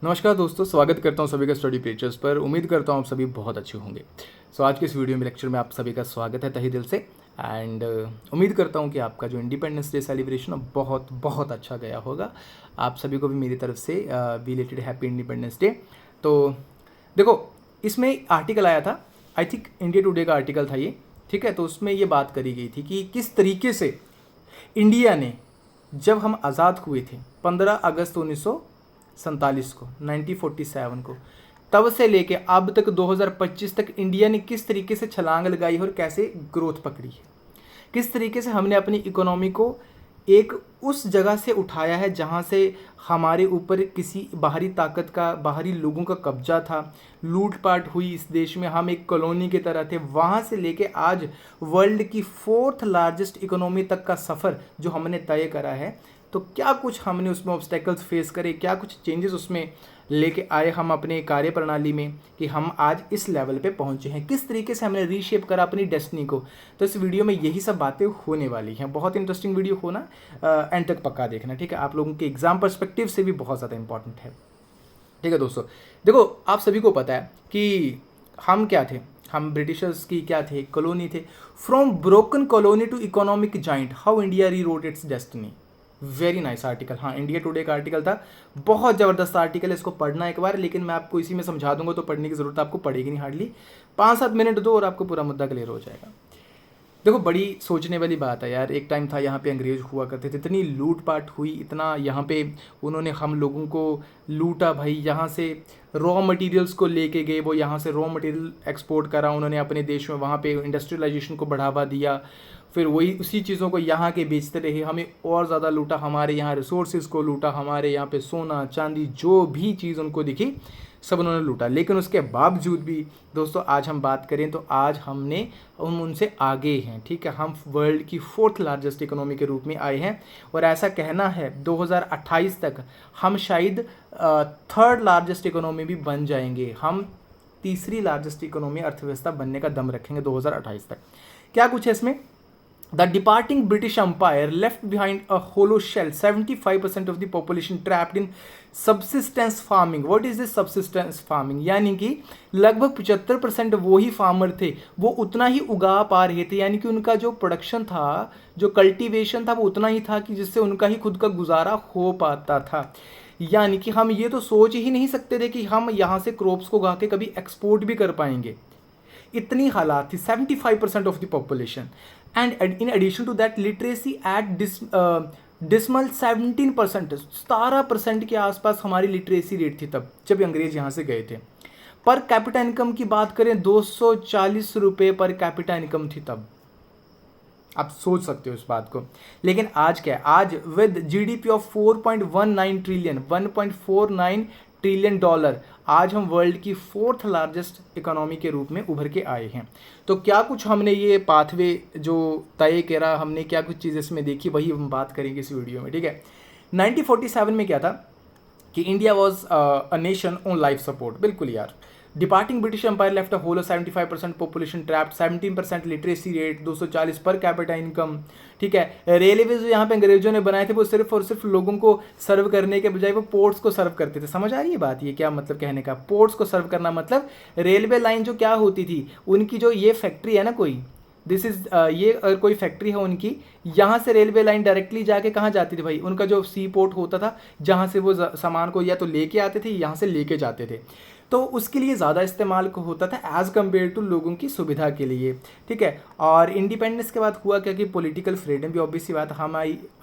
नमस्कार दोस्तों, स्वागत करता हूं सभी का स्टडी पेचर्स पर। उम्मीद करता हूं आप सभी बहुत अच्छे होंगे। आज के इस वीडियो में लेक्चर में आप सभी का स्वागत है तहे दिल से। एंड उम्मीद करता हूं कि आपका जो इंडिपेंडेंस डे सेलिब्रेशन बहुत बहुत अच्छा गया होगा। आप सभी को भी मेरी तरफ से बिलेटेड हैप्पी इंडिपेंडेंस डे। तो देखो, इसमें आर्टिकल आया था, आई थिंक इंडिया टुडे का आर्टिकल था ये, ठीक है। तो उसमें ये बात करी गई थी कि किस तरीके से इंडिया ने, जब हम आज़ाद हुए थे 15 अगस्त 1947 को, 1947 को, तब से लेके अब तक 2025 तक इंडिया ने किस तरीके से छलांग लगाई है और कैसे ग्रोथ पकड़ी है, किस तरीके से हमने अपनी इकोनॉमी को एक उस जगह से उठाया है जहां से हमारे ऊपर किसी बाहरी ताकत का, बाहरी लोगों का कब्जा था, लूटपाट हुई इस देश में, हम एक कॉलोनी की तरह थे। वहां से लेके आज वर्ल्ड की 4th लार्जेस्ट इकोनॉमी तक का सफ़र जो हमने तय करा है, तो क्या कुछ हमने उसमें ऑब्स्टेकल्स फेस करे, क्या कुछ चेंजेस उसमें लेके आए हम अपने कार्य प्रणाली में कि हम आज इस लेवल पे पहुंचे हैं, किस तरीके से हमने रीशेप करा अपनी डेस्टिनी को। तो इस वीडियो में यही सब बातें होने वाली हैं। बहुत इंटरेस्टिंग वीडियो होना, एंड तक पक्का देखना, ठीक है। आप लोगों के एग्जाम पर्सपेक्टिव से भी बहुत ज़्यादा इंपॉर्टेंट है, ठीक है दोस्तों। देखो, आप सभी को पता है कि हम क्या थे, हम ब्रिटिशर्स की क्या थे, कॉलोनी थे। From broken colony to economic giant, how India rewrote its destiny. Very nice article. हाँ, इंडिया टुडे का आर्टिकल था, बहुत ज़बरदस्त आर्टिकल है, इसको पढ़ना एक बार। लेकिन मैं आपको इसी में समझा दूंगा तो पढ़ने की ज़रूरत आपको पड़ेगी नहीं, हार्डली 5-7 मिनट दो और आपको पूरा मुद्दा क्लियर हो जाएगा। देखो, बड़ी सोचने वाली बात है यार। एक टाइम था यहाँ पे अंग्रेज हुआ करते थे, इतनी लूटपाट हुई, इतना यहाँ पे उन्होंने हम लोगों को लूटा भाई। यहाँ से रॉ मटेरियल्स को लेके गए, वो यहाँ से रॉ मटेरियल एक्सपोर्ट करा उन्होंने अपने देश में, वहाँ पे इंडस्ट्रियलाइजेशन को बढ़ावा दिया। फिर वही उसी चीज़ों को यहाँ के बेचते रहे, हमें और ज़्यादा लूटा, हमारे यहाँ रिसोर्सेज को लूटा, हमारे यहाँ पे सोना चांदी जो भी चीज़ उनको दिखी सब उन्होंने लूटा। लेकिन उसके बावजूद भी दोस्तों, आज हम बात करें तो आज हमने उनसे आगे हैं, ठीक है। हम वर्ल्ड की 4th लार्जेस्ट इकोनॉमी के रूप में आए हैं और ऐसा कहना है 2028 तक हम शायद 3rd लार्जेस्ट इकोनॉमी भी बन जाएंगे। हम तीसरी लार्जेस्ट इकोनॉमी, अर्थव्यवस्था बनने का दम रखेंगे 2028 तक। क्या कुछ है इसमें? The departing British Empire left behind a hollow shell, 75% of the population trapped in subsistence farming. What is this subsistence farming? यानी कि लगभग 75% वो ही फार्मर थे, वो उतना ही उगा पा रहे थे, यानी कि उनका जो प्रोडक्शन था, जो कल्टीवेशन था, वो उतना ही था कि जिससे उनका ही खुद का गुजारा हो पाता था। यानी कि हम ये तो सोच ही नहीं सकते थे कि हम यहाँ से क्रॉप्स को उगा के कभी एक्सपोर्ट भी कर पाएंगे। इतनी हालात थी, 75% of the population. And in addition to that literacy at dismal 17%, 17% के आसपास हमारी लिटरेसी रेट थी तब जब अंग्रेज यहाँ से गए थे। पर कैपिटा इनकम की बात करें, 240 रुपये पर कैपिटा इनकम थी तब। आप सोच सकते हो इस बात को। लेकिन आज क्या है? आज with GDP of 4.19 trillion, 1.49 trillion dollar, आज हम वर्ल्ड की 4th लार्जेस्ट इकोनॉमी के रूप में उभर के आए हैं। तो क्या कुछ हमने ये पाथवे जो तय करा, हमने क्या कुछ चीज़ इसमें देखी, वही हम बात करेंगे इस वीडियो में, ठीक है। 1947 में क्या था कि India was a nation on life support. बिल्कुल यार, departing British empire left a whole of 75% population trapped, 17% literacy rate, 240 per capita income, ठीक है। रेलवे जो यहाँ पे अंग्रेजों ने बनाए थे वो सिर्फ और सिर्फ लोगों को सर्व करने के बजाय वो पोर्ट्स को सर्व करते थे। समझ आ रही है बात? ये क्या मतलब कहने का? पोर्ट्स को सर्व करना मतलब रेलवे लाइन जो क्या होती थी उनकी, जो ये फैक्ट्री है ना कोई, दिस इज ये अगर कोई फैक्ट्री है उनकी, यहाँ से रेलवे लाइन डायरेक्टली जाके कहाँ जाती थी भाई? उनका जो सी पोर्ट होता था जहाँ से वो सामान को या तो लेके आते थे, यहाँ से लेके जाते थे, तो उसके लिए ज़्यादा इस्तेमाल होता था एज़ कम्पेयर टू लोगों की सुविधा के लिए, ठीक है। और इंडिपेंडेंस के बाद हुआ क्या कि पॉलिटिकल फ्रीडम भी, ऑब्वियस सी बात,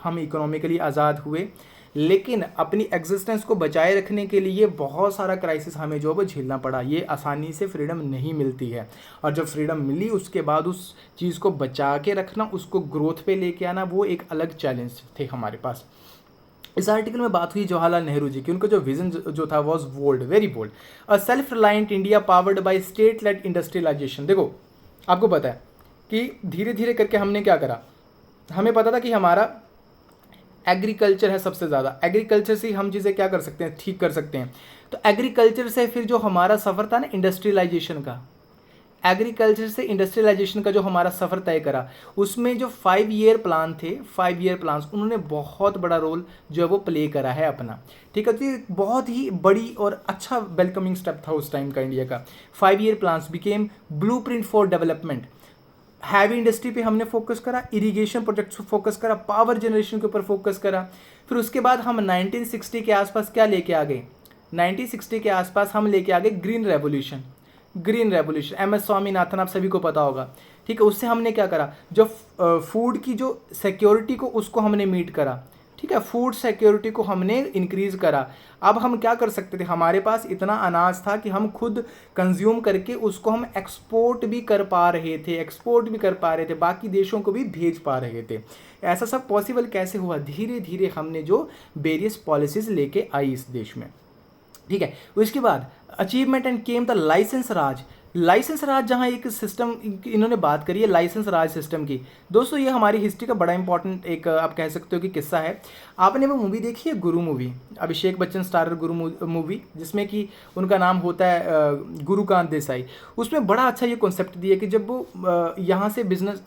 हम इकोनॉमिकली आज़ाद हुए, लेकिन अपनी एग्जिस्टेंस को बचाए रखने के लिए बहुत सारा क्राइसिस हमें जो है वो झेलना पड़ा। ये आसानी से फ्रीडम नहीं मिलती है, और जब फ्रीडम मिली उसके बाद उस चीज़ को बचा के रखना, उसको ग्रोथ पे लेके आना, वो एक अलग चैलेंज थे हमारे पास। इस आर्टिकल में बात हुई जवाहरलाल नेहरू जी की। उनका जो विजन जो था was bold, very bold. A self reliant India powered by state led industrialisation. देखो, आपको पता है कि धीरे धीरे करके हमने क्या करा, हमें पता था कि हमारा एग्रीकल्चर है सबसे ज़्यादा, एग्रीकल्चर से हम चीज़ें क्या कर सकते हैं, ठीक कर सकते हैं। तो एग्रीकल्चर से फिर जो हमारा सफ़र था ना इंडस्ट्रियलाइजेशन का, एग्रीकल्चर से इंडस्ट्रियलाइजेशन का जो हमारा सफ़र तय करा, उसमें जो 5 ईयर प्लान थे, 5 ईयर प्लान्स, उन्होंने बहुत बड़ा रोल जो है वो प्ले करा है अपना। ठीक है, तो ये बहुत ही बड़ी और अच्छा वेलकमिंग स्टेप था उस टाइम का इंडिया का। 5 year plans became blueprint for development. Heavy industry पे हमने फोकस करा, इरिगेशन प्रोजेक्ट्स पे फोकस करा, पावर जनरेशन के ऊपर फोकस करा। फिर उसके बाद हम 1960 के आसपास क्या लेके आ गए, 1960 के आसपास हम लेके आ गए green revolution. Green revolution, MS Swaminathan, आप सभी को पता होगा। ठीक है, उससे हमने क्या करा, जो फूड की जो सिक्योरिटी को उसको हमने मीट करा। ठीक है, फूड सिक्योरिटी को हमने इंक्रीज करा। अब हम क्या कर सकते थे, हमारे पास इतना अनाज था कि हम खुद कंज्यूम करके उसको हम एक्सपोर्ट भी कर पा रहे थे, बाकी देशों को भी भेज पा रहे थे। ऐसा सब पॉसिबल कैसे हुआ, धीरे धीरे हमने जो वेरियस पॉलिसीज लेके आई इस देश में। ठीक है, उसके बाद achievement and came the licence raj. Licence raj, जहाँ एक सिस्टम इन्होंने बात करी है लाइसेंस राज सिस्टम की। दोस्तों ये हमारी हिस्ट्री का बड़ा इंपॉर्टेंट एक आप कह सकते हो कि किस्सा है। आपने वो मूवी देखी है गुरु मूवी, अभिषेक बच्चन स्टारर गुरु मूवी, जिसमें कि उनका नाम होता है गुरुकांत देसाई। उसमें बड़ा अच्छा ये कॉन्सेप्ट दिया कि जब वो यहाँ से बिजनेस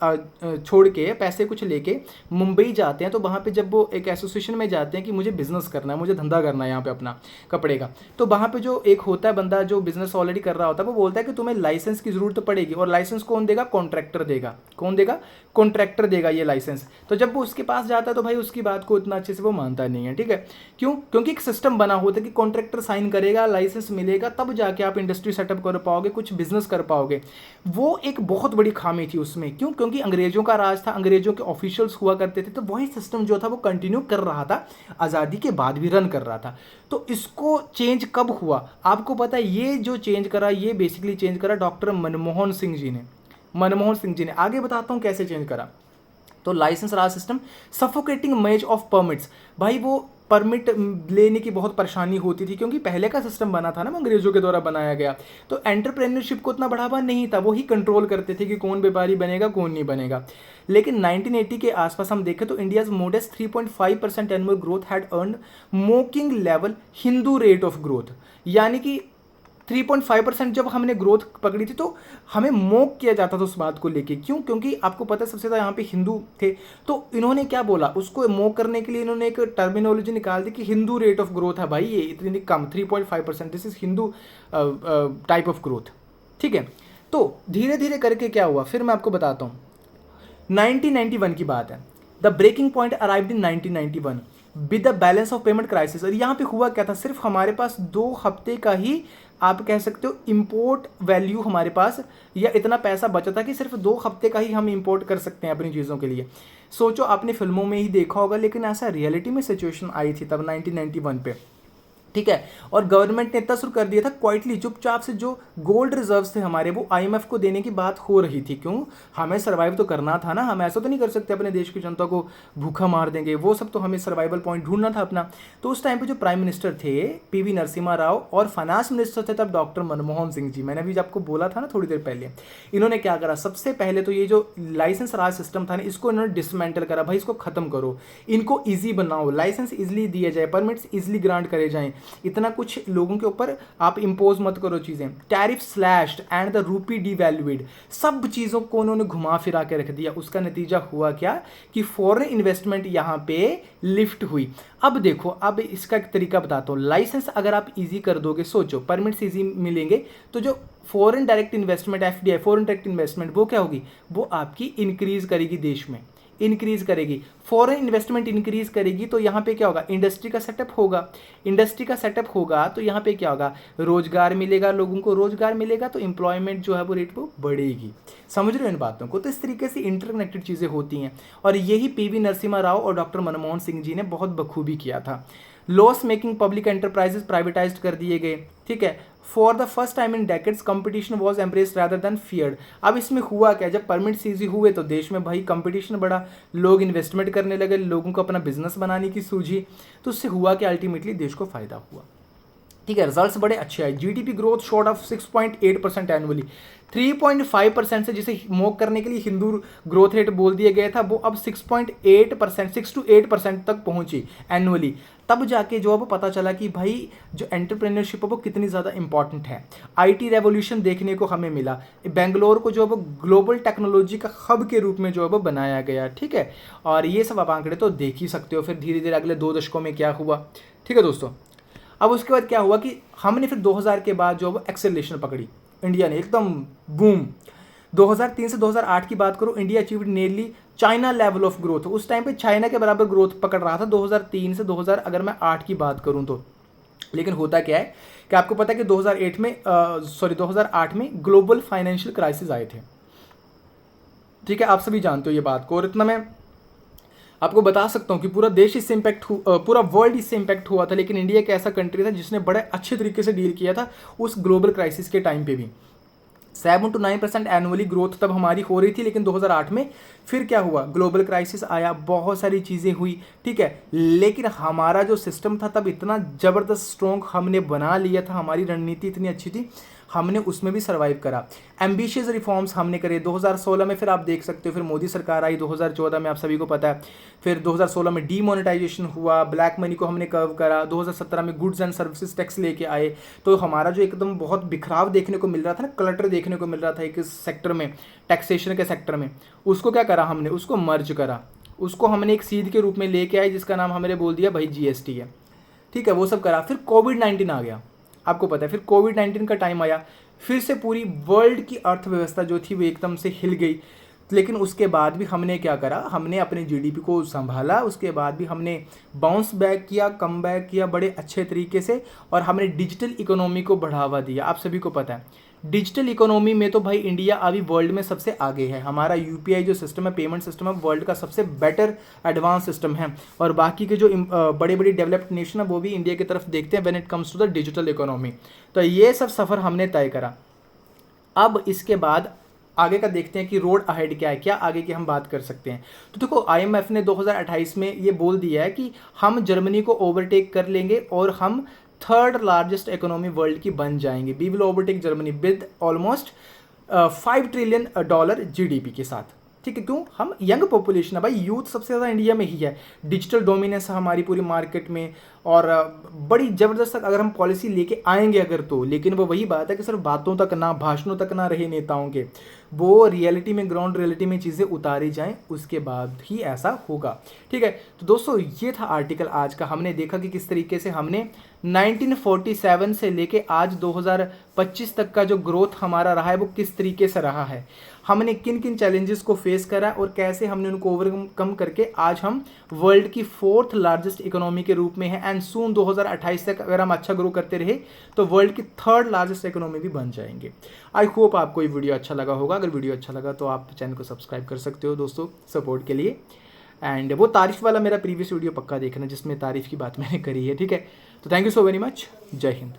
छोड़ के पैसे कुछ लेके मुंबई जाते हैं, तो वहाँ पे जब वो एक एसोसिएशन में जाते हैं कि मुझे बिजनेस करना है, मुझे धंधा करना है यहाँ पे अपना कपड़े का, तो वहाँ पे जो एक होता है बंदा जो बिजनेस ऑलरेडी कर रहा होता है, वो बोलता है कि तुम्हें लाइसेंस की जरूरत पड़ेगी। और लाइसेंस कौन देगा, कॉन्ट्रैक्टर देगा। कौन देगा, कॉन्ट्रैक्टर देगा ये लाइसेंस। तो जब वो उसके पास जाता है तो भाई उसकी बात को इतना अच्छे से वो मानता नहीं है। ठीक है, क्यों, क्योंकि एक सिस्टम बना होता है कि कॉन्ट्रैक्टर साइन करेगा, लाइसेंस मिलेगा, तब जाके आप इंडस्ट्री सेटअप कर पाओगे, कुछ बिजनेस कर पाओगे। वो एक बहुत बड़ी खामी थी उसमें। क्यों, क्योंकि अंग्रेजों का राज था, अंग्रेजों के ऑफिशियल्स हुआ करते थे, तो वही सिस्टम जो था वो कंटिन्यू कर रहा था, आज़ादी के बाद भी रन कर रहा था। तो इसको चेंज कब हुआ, आपको पता है, ये जो चेंज करा, ये बेसिकली चेंज करा डॉक्टर मनमोहन सिंह जी ने। मनमोहन सिंह जी ने, आगे बताता हूं कैसे चेंज करा। तो लाइसेंस राज सिस्टम, सफोकेटिंग मेज ऑफ परमिट्स। भाई वो परमिट लेने की बहुत परेशानी होती थी, क्योंकि पहले का सिस्टम बना था ना, अंग्रेजों के द्वारा बनाया गया। तो एंटरप्रेन्योरशिप को उतना बढ़ावा नहीं था, वो ही कंट्रोल करते थे कि कौन व्यापारी बनेगा कौन नहीं बनेगा। लेकिन 1980 के आसपास हम देखें तो India's modest 3.5% annual growth had earn mocking level Hindu rate of growth. यानी कि 3.5% जब हमने ग्रोथ पकड़ी थी तो हमें मोक किया जाता था उस बात को लेके। क्यों, क्योंकि आपको पता है सबसे ज़्यादा यहाँ पे हिंदू थे। तो इन्होंने क्या बोला, उसको मोक करने के लिए इन्होंने एक टर्मिनोलॉजी निकाल दी कि हिंदू रेट ऑफ ग्रोथ है भाई, ये इतनी कम 3.5%, this is Hindu type of growth. ठीक है, तो धीरे धीरे करके क्या हुआ, फिर मैं आपको बताता हूँ। 1991 की बात है, the breaking point arrived in 1991 with the balance of payment crisis. और यहाँ पे हुआ क्या था, सिर्फ हमारे पास 2 हफ्ते का ही आप कह सकते हो इंपोर्ट वैल्यू हमारे पास, या इतना पैसा बचा था कि सिर्फ 2 हफ्ते का ही हम इंपोर्ट कर सकते हैं अपनी चीज़ों के लिए। सोचो, आपने फिल्मों में ही देखा होगा, लेकिन ऐसा रियलिटी में सिचुएशन आई थी तब 1991 पे। ठीक है, और गवर्नमेंट ने इतना शुरू कर दिया था क्वाइटली, चुपचाप से, जो गोल्ड रिजर्व्स थे हमारे वो IMF को देने की बात हो रही थी। क्यों, हमें सर्वाइव तो करना था ना, हम ऐसा तो नहीं कर सकते अपने देश की जनता को भूखा मार देंगे, वो सब तो हमें सर्वाइवल पॉइंट ढूंढना था अपना। तो उस टाइम पे जो प्राइम मिनिस्टर थे PV नरसिम्हा राव, और फाइनेंस मिनिस्टर थे तब डॉक्टर मनमोहन सिंह जी। मैंने अभी आपको बोला था ना थोड़ी देर पहले, इन्होंने क्या करा, सबसे पहले तो ये जो लाइसेंस राज सिस्टम था ना, इसको इन्होंने डिसमेंटल करा। भाई इसको खत्म करो, इनको ईजी बनाओ, लाइसेंस ईजिली दिए जाए, परमिट्स ईजिली ग्रांट करे जाएं, इतना कुछ लोगों के ऊपर आप इंपोज मत करो चीजें। Tariff slashed and the rupee devalued, सब चीजों को उन्होंने घुमा फिरा के रख दिया। उसका नतीजा हुआ क्या कि फॉरेन इन्वेस्टमेंट यहां पे लिफ्ट हुई। अब देखो, अब इसका एक तरीका बताता हूं। लाइसेंस अगर आप इजी कर दोगे, सोचो परमिट्स इजी मिलेंगे, तो जो foreign direct investment FDI, foreign direct investment, वो क्या होगी, वो आपकी इंक्रीज करेगी, देश में इंक्रीज करेगी। फॉरेन इन्वेस्टमेंट इंक्रीज करेगी तो यहाँ पे क्या होगा, इंडस्ट्री का सेटअप होगा। इंडस्ट्री का सेटअप होगा तो यहाँ पे क्या होगा, रोजगार मिलेगा, लोगों को रोजगार मिलेगा, तो एम्प्लॉयमेंट जो है वो रेट वो बढ़ेगी। समझ रहे हो इन बातों को। तो इस तरीके से इंटरकनेक्टेड चीज़ें होती हैं, और यही PV नरसिम्हा राव और डॉक्टर मनमोहन सिंह जी ने बहुत बखूबी किया था। Loss making public enterprises privatised कर दिए गए। ठीक है, for the first time in decades competition was embraced rather than feared. अब इसमें हुआ क्या, जब परमिट्स ईजी हुए तो देश में भाई कंपटीशन बढ़ा, लोग इन्वेस्टमेंट करने लगे, लोगों को अपना बिजनेस बनाने की सूझी, तो उससे हुआ कि अल्टीमेटली देश को फायदा हुआ। ठीक है, रिजल्ट्स बड़े अच्छे आए। GDP growth short of 6.8% annually, 3.5% से जिसे मोक करने के लिए हिंदू ग्रोथ रेट बोल दिया गया था, वो अब 6.8%, 6 to 8% तक पहुंची एनुअली। तब जाके जो अब पता चला कि भाई जो एंटरप्रेन्योरशिप है वो कितनी ज़्यादा इंपॉर्टेंट है। आईटी रेवोल्यूशन देखने को हमें मिला, बेंगलोर को जो अब ग्लोबल टेक्नोलॉजी का हब के रूप में जो अब बनाया गया, ठीक है। और ये सब आप आंकड़े तो देख ही सकते हो। फिर धीरे धीरे अगले 2 दशकों में क्या हुआ, ठीक है दोस्तों। अब उसके बाद क्या हुआ कि हमने फिर 2000 के बाद जो अब एक्सेलरेशन पकड़ी इंडिया ने, एकदम बूम। 2003 से 2008 की बात करो, India achieved nearly China level of growth. उस टाइम पे चाइना के बराबर ग्रोथ पकड़ रहा था 2003 से 2000 अगर मैं 8 की बात करूं तो। लेकिन होता क्या है कि आपको पता है कि 2008 में ग्लोबल फाइनेंशियल क्राइसिस आए थे, ठीक है, आप सभी जानते हो ये बात को। और इतना मैं आपको बता सकता हूँ कि पूरा देश इससे इम्पैक्ट पूरा वर्ल्ड इससे इम्पैक्ट हुआ था, लेकिन इंडिया एक ऐसा कंट्री था जिसने बड़े अच्छे तरीके से डील किया था उस ग्लोबल क्राइसिस के टाइम पे भी। 7 to 9% एनुअली ग्रोथ तब हमारी हो रही थी। लेकिन 2008 में फिर क्या हुआ, ग्लोबल क्राइसिस आया, बहुत सारी चीज़ें हुई, ठीक है। लेकिन हमारा जो सिस्टम था तब इतना ज़बरदस्त स्ट्रॉन्ग हमने बना लिया था, हमारी रणनीति इतनी अच्छी थी, हमने उसमें भी सर्वाइव करा। एम्बिशियस रिफॉर्म्स हमने करे। 2016 में फिर आप देख सकते हो, फिर मोदी सरकार आई 2014 में, आप सभी को पता है। फिर 2016 में डीमोनेटाइजेशन हुआ, ब्लैक मनी को हमने कर्व करा। 2017 में गुड्स एंड सर्विसेज टैक्स लेके आए। तो हमारा जो एकदम बहुत बिखराव देखने को मिल रहा था ना, क्लटर देखने को मिल रहा था एक सेक्टर में, टैक्सेशन के सेक्टर में, उसको क्या करा हमने, उसको मर्ज करा, उसको हमने एक सीध के रूप में लेके आए जिसका नाम हमने बोल दिया भाई जीएसटी है, ठीक है। वो सब करा। फिर कोविड-19 आ गया, आपको पता है। फिर कोविड-19 का टाइम आया, फिर से पूरी वर्ल्ड की अर्थव्यवस्था जो थी वो एकदम से हिल गई। लेकिन उसके बाद भी हमने क्या करा, हमने अपने जीडीपी को संभाला। उसके बाद भी हमने बाउंस बैक किया, कम बैक किया बड़े अच्छे तरीके से, और हमने डिजिटल इकोनॉमी को बढ़ावा दिया। आप सभी को पता है डिजिटल इकोनॉमी में तो भाई इंडिया अभी वर्ल्ड में सबसे आगे है। हमारा यूपीआई जो सिस्टम है, पेमेंट सिस्टम है, वर्ल्ड का सबसे बेटर एडवांस सिस्टम है। और बाकी के जो बड़े बड़े डेवलप्ड नेशन है वो भी इंडिया की तरफ देखते हैं when it comes to the digital economy. तो ये सब सफ़र हमने तय करा। अब इसके बाद आगे का देखते हैं कि रोड अहेड क्या है, क्या आगे की हम बात कर सकते हैं। तो देखो, आईएमएफ ने 2028 में ये बोल दिया है कि हम जर्मनी को ओवरटेक कर लेंगे और हम 3rd लार्जेस्ट इकोनॉमी वर्ल्ड की बन जाएंगे। We will overtake Germany with almost $5 trillion GDP के साथ, ठीक है। क्यों, हम यंग पॉपुलेशन है भाई, यूथ सबसे ज़्यादा इंडिया में ही है, डिजिटल डोमिनेंस है हमारी पूरी मार्केट में, और बड़ी ज़बरदस्त अगर हम पॉलिसी लेके आएंगे अगर तो। लेकिन वो वही बात है कि सिर्फ बातों तक ना, भाषणों तक ना रहे नेताओं के, वो रियलिटी में, ग्राउंड रियलिटी में चीज़ें उतारी जाएं, उसके बाद ही ऐसा होगा, ठीक है। तो दोस्तों, ये था आर्टिकल आज का। हमने देखा कि किस तरीके से हमने 1947 से लेके आज 2025 तक का जो ग्रोथ हमारा रहा है वो किस तरीके से रहा है, हमने किन किन चैलेंजेस को फेस करा और कैसे हमने उनको ओवरकम करके आज हम वर्ल्ड की 4th लार्जेस्ट इकोनॉमी के रूप में है। एंड सून 2028 तक अगर हम अच्छा ग्रो करते रहे तो वर्ल्ड की 3rd लार्जेस्ट इकोनॉमी भी बन जाएंगे। आई होप आपको ये वीडियो अच्छा लगा होगा। अगर वीडियो अच्छा लगा तो आप चैनल को सब्सक्राइब कर सकते हो दोस्तों, सपोर्ट के लिए। एंड वो तारीफ वाला मेरा प्रीवियस वीडियो पक्का देखना जिसमें तारीफ की बात मैंने करी है, ठीक है। तो thank you so very much. जय हिंद।